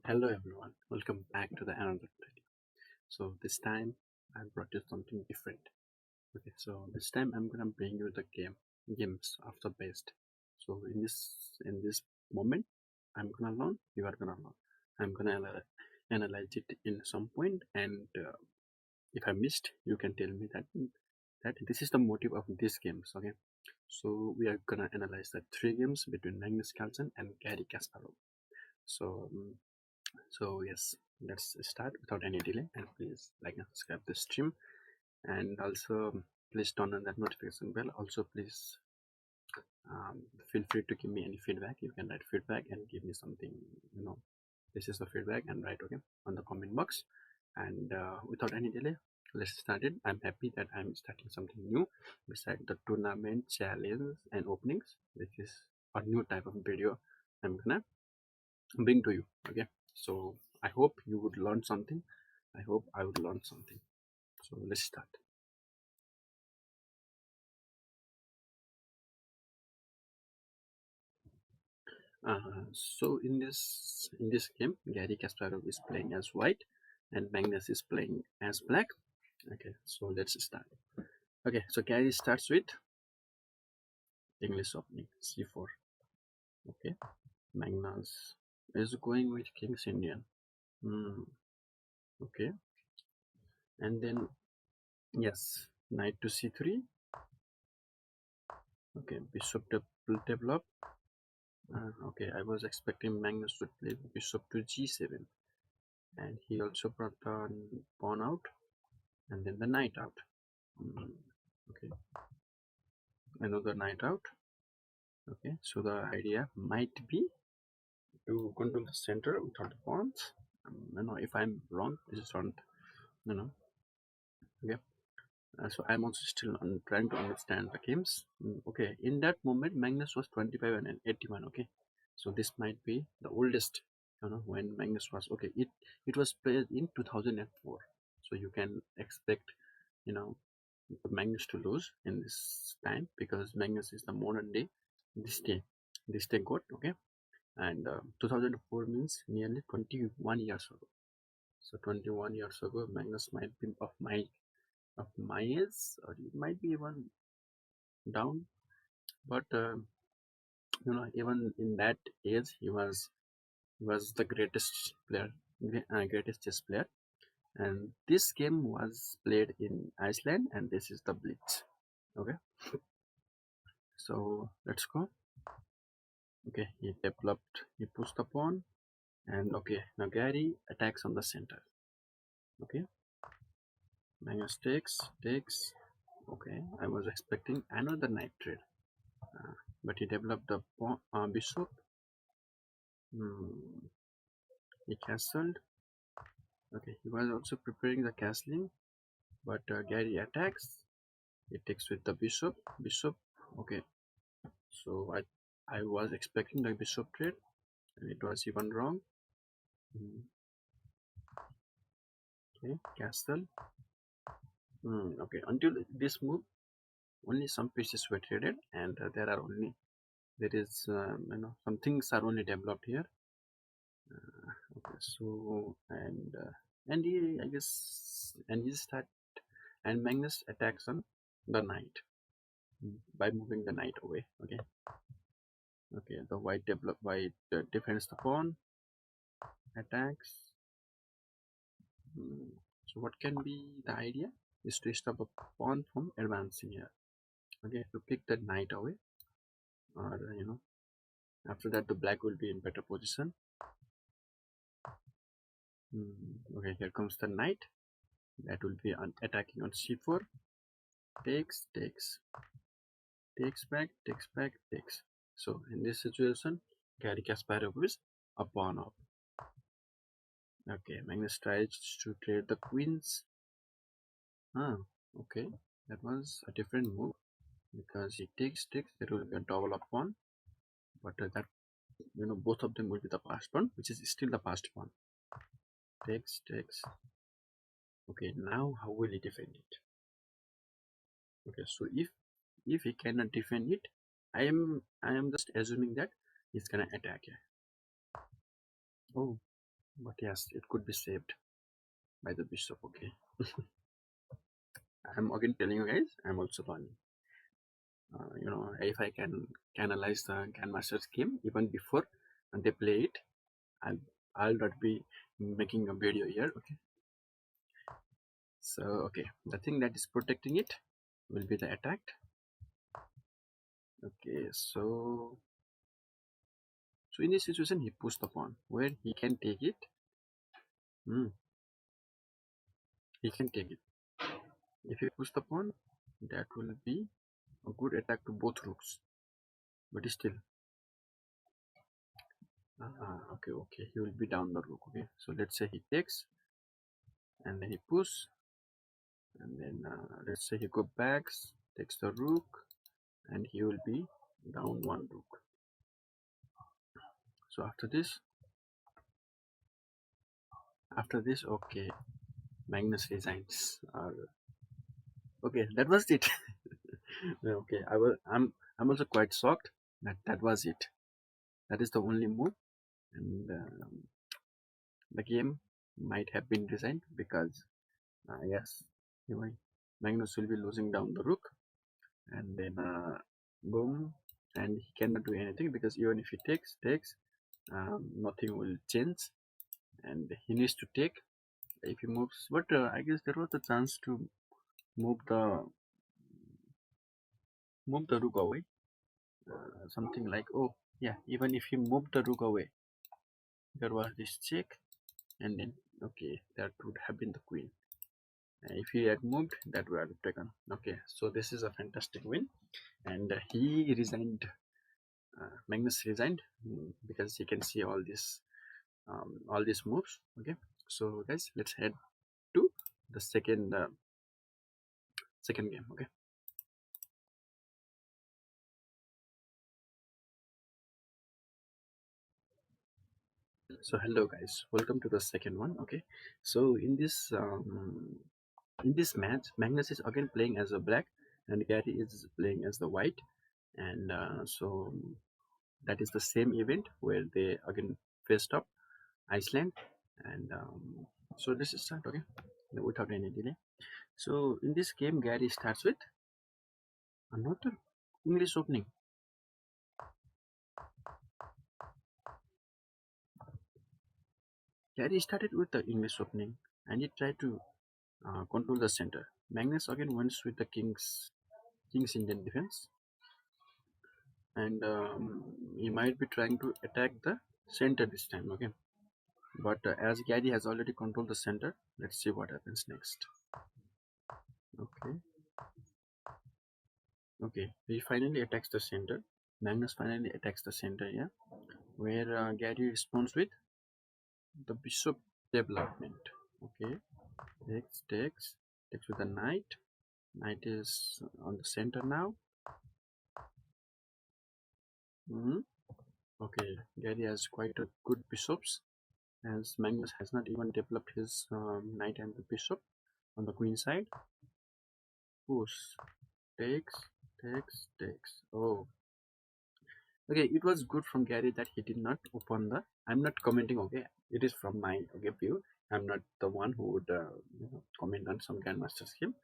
Hello everyone, welcome back to the another video. So this time I brought you something different. Okay, so this time I'm gonna bring you the games of the best. So in this moment, I'm gonna learn, you are gonna learn. I'm gonna analyze it in some point, and if I missed, you can tell me that this is the motive of these games. Okay, so we are gonna analyze the three games between Magnus Carlsen and Garry Kasparov. So so yes, let's start without any delay, and please like and subscribe the stream, and also please turn on that notification bell. Also please feel free to give me any feedback. You can write feedback and give me something, you know, this is the feedback, and write okay on the comment box. And without any delay, let's start it. I'm happy that I'm starting something new beside the tournament challenge and openings. This is a new type of video I'm gonna bring to you. Okay, so I hope you would learn something. I hope I would learn something. So let's start. So in this game, Garry Kasparov is playing as white and Magnus is playing as black. Okay, so let's start. Okay, so Garry starts with English opening c4. Okay, Magnus is going with King's Indian. Hmm. Okay, and then yes, Knight to c3. Okay, Bishop develop. Okay, I was expecting Magnus to play Bishop to g7, and he also brought the pawn out and then the knight out. Mm, okay, another knight out. Okay, so the idea might be to go to the center without the pawns. If I'm wrong, this is not, you know, okay. So I'm also still trying to understand the games. Okay, in that moment, Magnus was 25 and 81. Okay, so this might be the oldest. When Magnus was okay. It was played in 2004. So you can expect, you know, Magnus to lose in this time because Magnus is the modern day this day god. Okay, and 2004 means nearly 21 years ago. So 21 years ago, Magnus might be of my age, or it might be even down. But even in that age, he was the greatest player, greatest chess player. And this game was played in Iceland, and this is the Blitz. Okay, so let's go. Okay, he pushed the pawn, and okay, now Garry attacks on the center. Okay, Magnus takes. Okay, I was expecting another knight trade, but he developed the bishop. Hmm, he castled. Okay, he was also preparing the castling, but Garry attacks. He takes with the bishop. Bishop. Okay, so I was expecting the bishop trade, and it was even wrong. Okay, castle. Okay, until this move, only some pieces were traded, and there is some things are only developed here. Okay, so and I guess and he start and Magnus attacks on the knight by moving the knight away. Okay, the white defends the pawn, attacks. So what can be the idea is to stop a pawn from advancing here. Okay, to pick the knight away, or after that the black will be in better position. Okay, here comes the knight. That will be attacking on c4. Takes back. So in this situation, Garry Kasparov is a pawn up. Okay, Magnus tries to trade the queens. Okay, that was a different move because he takes. There will be a double up pawn, but that both of them will be the passed pawn, which is still the passed pawn. Takes. Okay, now how will he defend it? Okay, so if he cannot defend it, I am just assuming that he's gonna attack here. Oh, but yes, it could be saved by the bishop. Okay. I'm again telling you guys, I'm also learning. If I can analyze the grandmaster's game even before and they play it, I'll not be making a video here. Okay. So okay, the thing that is protecting it will be the attack. Okay, so in this situation he pushed the pawn where he can take it. He can take it. If he push the pawn, that will be a good attack to both rooks. But still, okay, he will be down the rook. Okay, so let's say he takes, and then he push, and then let's say he go back, takes the rook, and he will be down one rook. So after this, okay, Magnus resigns. Okay, that was it. Okay, I'm also quite shocked that was it. That is the only move, and the game might have been designed because yes, Magnus will be losing down the rook, and then boom, and he cannot do anything because even if he takes, nothing will change, and he needs to take if he moves. But I guess there was a chance to move the rook away, something like, oh yeah, even if he moved the rook away, there was this check, and then okay, that would have been the queen. If he had moved, that would have taken. Okay, so this is a fantastic win, and he resigned. Magnus resigned because he can see all these moves. Okay, so guys, let's head to the second game. Okay, so hello guys, welcome to the second one. Okay, so in this match, Magnus is again playing as a black, and Garry is playing as the white, and so that is the same event where they again faced up Iceland, and so this is start. Okay, without any delay. So in this game, Garry starts with another English opening. Garry started with the English opening, and he tried to control the center. Magnus again went with the King's Indian defense, and he might be trying to attack the center this time. Okay, but as Garry has already controlled the center, let's see what happens next. Okay, he finally attacks the center. Magnus finally attacks the center, yeah, where Garry responds with the bishop development. Okay, takes with the knight. Knight is on the center now. Okay, Garry has quite a good bishops, as Magnus has not even developed his knight and the bishop on the queen side. Push, takes. Oh, okay, it was good from Garry that he did not open the. I'm not commenting. Okay, it is from my view. I'm not the one who would comment on some grandmaster's game.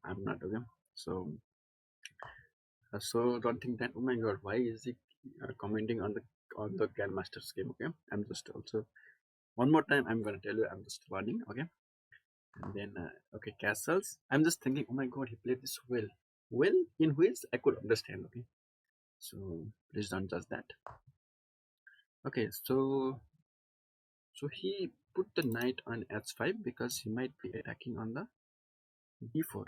I'm not. Okay, so don't think that, oh my god, why is he commenting on the grandmaster's game. Okay, I'm just also one more time I'm gonna tell you, I'm just learning. Okay, and then okay, castles. I'm just thinking, oh my god, he played this well in which I could understand. Okay, so please don't judge that. Okay, so he put the knight on h5 because he might be attacking on the d4,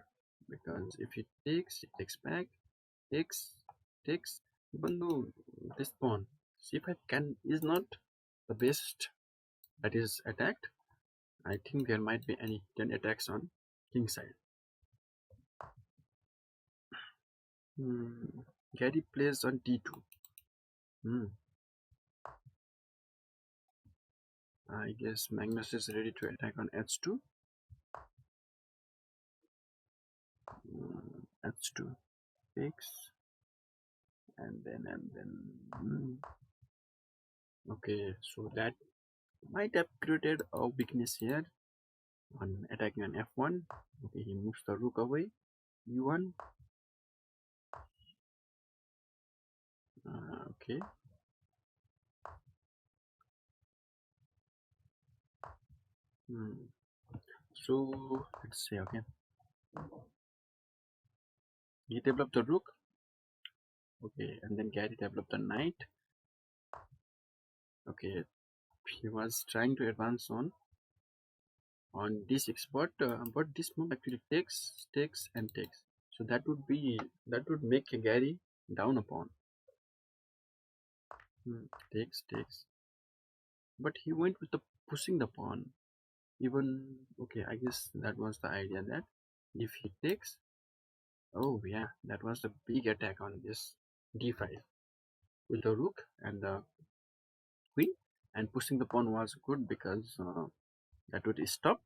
because if he takes back, takes, even though this pawn c5 is not the best that is attacked, I think there might be any 10 attacks on king side. Garry plays on d2. I guess Magnus is ready to attack on h2. H2 takes, and then okay, so that Might have created a weakness here on attacking on f1. Okay, he moves the rook away. e1. Okay. So let's say, okay, he developed the rook. Okay, and then Garry developed the knight. Okay, he was trying to advance on d6, but this move actually takes and takes. So that would make Garry down a pawn. Takes, but he went with the pushing the pawn. Even okay, I guess that was the idea that if he takes, oh yeah, that was the big attack on this d5 with the rook and the queen, and pushing the pawn was good because that would stop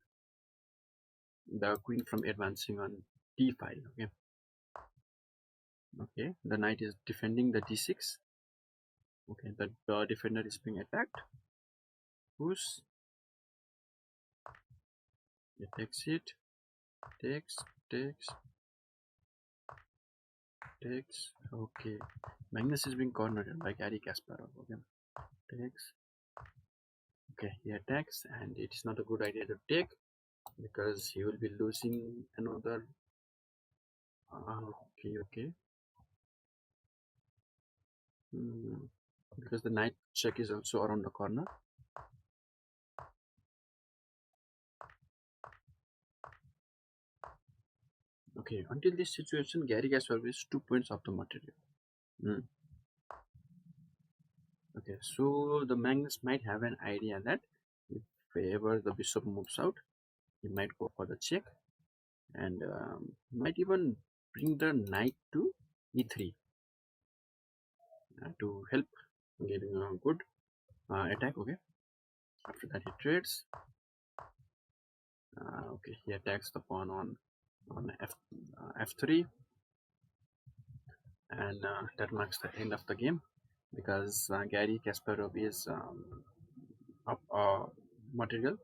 the queen from advancing on d5. Okay, the knight is defending the d6. Okay, the defender is being attacked. Push. It takes it. Takes. Okay, Magnus is being cornered by Garry Kasparov. Okay, takes. Okay, he attacks, and it is not a good idea to take because he will be losing another. Okay. Because the knight check is also around the corner. Okay, until this situation, Garry Kasparov is 2 points off the material. Okay, so the Magnus might have an idea that if ever the bishop moves out, he might go for the check and might even bring the knight to e3 to help getting a good attack. Okay, after that he trades. Okay, he attacks the pawn on f3, and that marks the end of the game because Garry Kasparov is up material.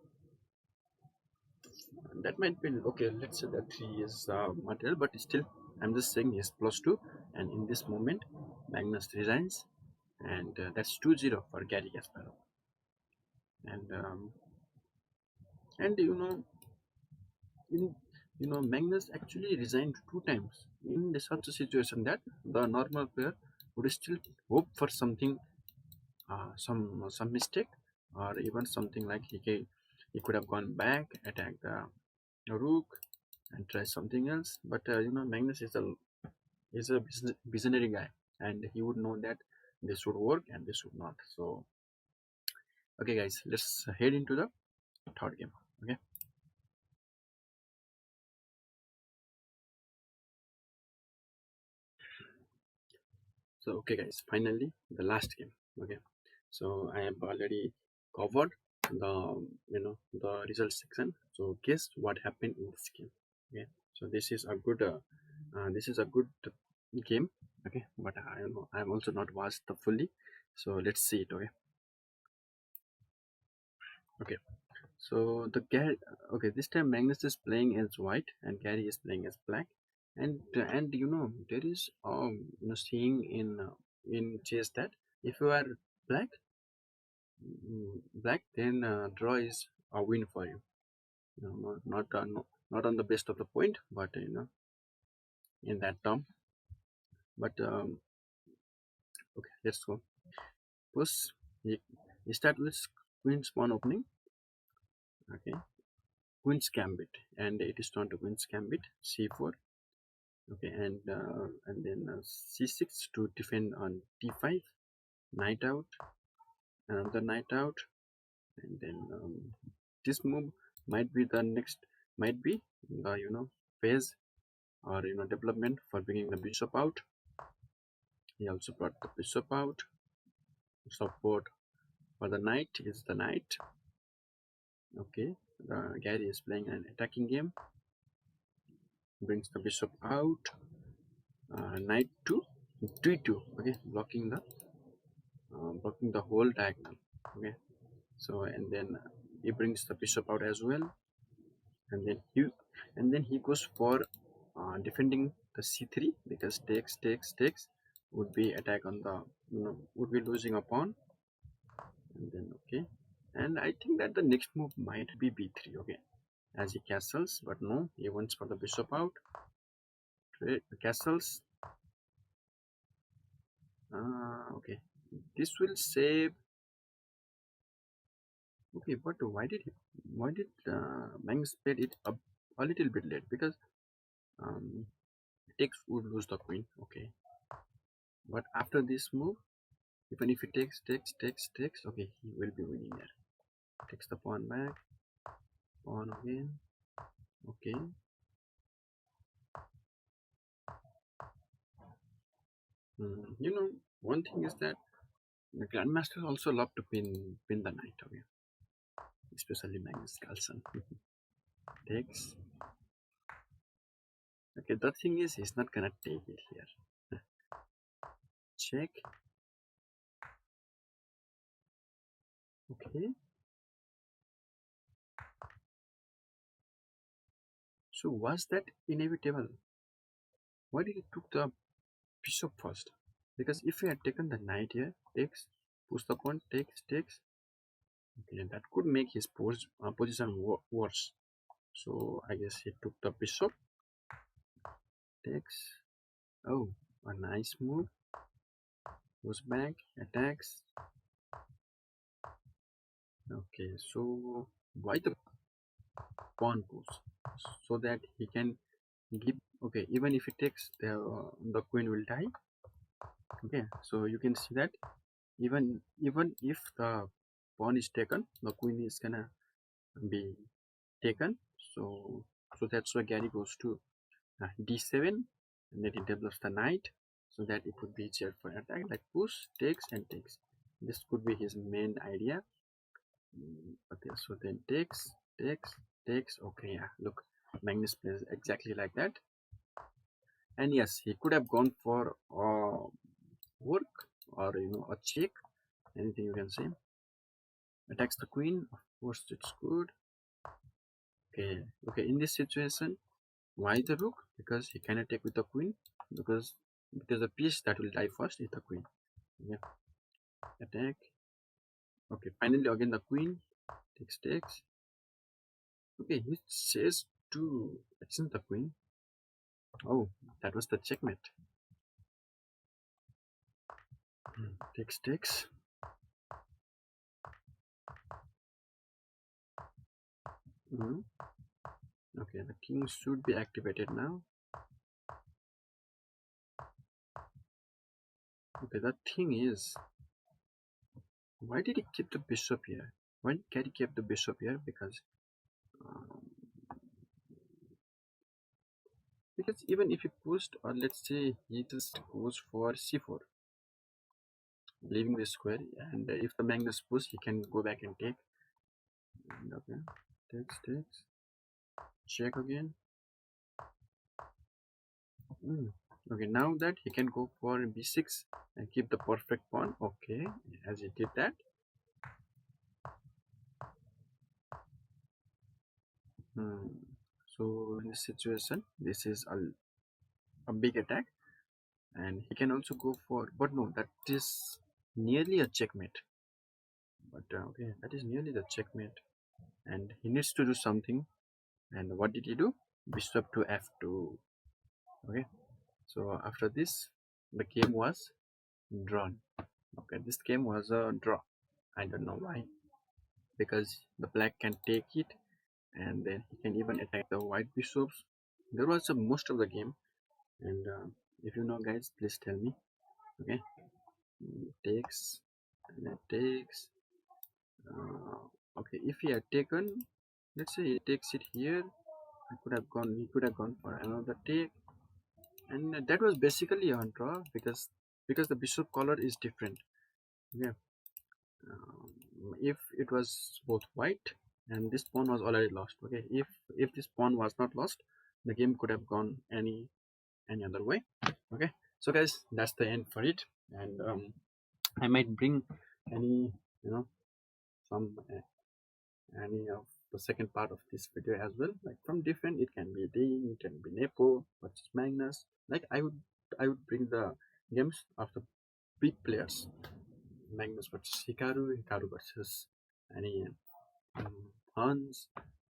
That might be okay. Let's say that he is material, but still, I'm just saying he's +2, and in this moment, Magnus resigns, and that's 2-0 for Garry Kasparov. And Magnus actually resigned 2 times in such a situation that the normal player would still hope for something, some mistake, or even something like he could have gone back, attacked the rook, and try something else. But Magnus is a visionary guy, and he would know that this should work and this should not. So okay, guys, let's head into the third game. Okay. So okay, guys, finally the last game. Okay, so I have already covered the result section. So guess what happened in this game. Okay, so this is a good game. Okay, but I'm also not watched the fully. So let's see it. Okay. So okay, this time Magnus is playing as white and Garry is playing as black, and there is saying in chess that if you are black, then draw is a win for you. Not on the best of the point, but in that term. But okay, let's go. First, you start with queen's pawn opening. Okay, queen's gambit, and it is turned to queen's gambit c4. Okay, and then c6 to defend on d5, knight out, another knight out, and then this move might be the next, might be the phase or development for bringing the bishop out. He also brought the bishop out. Support for the knight is the knight. Okay, Garry is playing an attacking game. Brings the bishop out. Knight to d2. Okay, blocking the whole diagonal. Okay, So and then he brings the bishop out as well, and then he goes for defending the c3, because takes would be attack on the, would be losing a pawn. And then okay, and I think that the next move might be b3. Okay, as he castles, but no, he wants for the bishop out. Castles. Okay, this will save. Okay, but why did Magnus played it a little bit late? Because um, takes would lose the queen. Okay, but after this move, even if he takes, okay, he will be winning there. Takes the pawn back, pawn again. Okay. One thing is that the grandmasters also love to pin the knight. Okay, especially Magnus Carlsen. Takes. Okay, the thing is, he's not gonna take it here. Check. Okay. So was that inevitable? Why did he took the bishop first? Because if he had taken the knight here, takes, push the pawn, takes. Okay, that could make his position worse. So I guess he took the bishop. Takes. Oh, a nice move. Goes back, attacks. Okay, so why the pawn goes? So that he can give. Okay, even if he takes, the queen will die. Okay, so you can see that even if the pawn is taken, the queen is gonna be taken. So that's why Garry goes to d7, and then he develops the knight, so that it would be easier for attack, like push, takes, and takes. This could be his main idea. Okay, so then takes. Okay, yeah, look, Magnus plays exactly like that. And yes, he could have gone for work, or a check, anything you can say. Attacks the queen, of course it's good. Okay, in this situation, why the rook? Because he cannot take with the queen, because the piece that will die first is the queen. Yeah, attack. Okay, finally again the queen takes. Okay, he says to exchange the queen. Oh, that was the checkmate. Takes. Okay, the king should be activated now. Okay, the thing is, why did he keep the bishop here? Why did Garry keep the bishop here? Um, because even if he pushed, or let's say he just goes for c4, leaving the square, and if the Magnus push, he can go back and take. And okay, takes, check again. Okay, now that he can go for b6 and keep the perfect pawn. Okay, as he did that. So in this situation, this is a big attack, and he can also go for, but no, that is nearly a checkmate. But okay, that is nearly the checkmate, and he needs to do something. And what did he do? Bishop to f2. Okay, so after this, the game was drawn. Okay, this game was a draw. I don't know why, because the black can take it, and then he can even attack the white bishops. There was most of the game, and if you know, guys, please tell me. Okay, takes, and then takes. Okay, if he had taken, let's say he takes it here, he could have gone for another take, and that was basically a draw, because the bishop color is different. Yeah, if it was both white and this pawn was already lost. Okay, if this pawn was not lost, the game could have gone any other way. Okay, so guys, that's the end for it, and I might bring any some any of the second part of this video as well, like from different. It can be Dean, it can be Nepo versus Magnus. Like I would bring the games of the big players. Magnus versus Hikaru versus any Hans,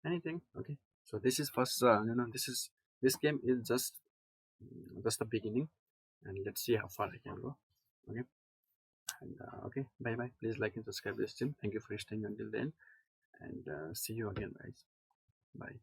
anything. Okay, so this is first. This game is just the beginning, and let's see how far I can go. Okay, and okay, bye bye. Please like and subscribe this channel. Thank you for staying until then, and see you again, guys. Bye.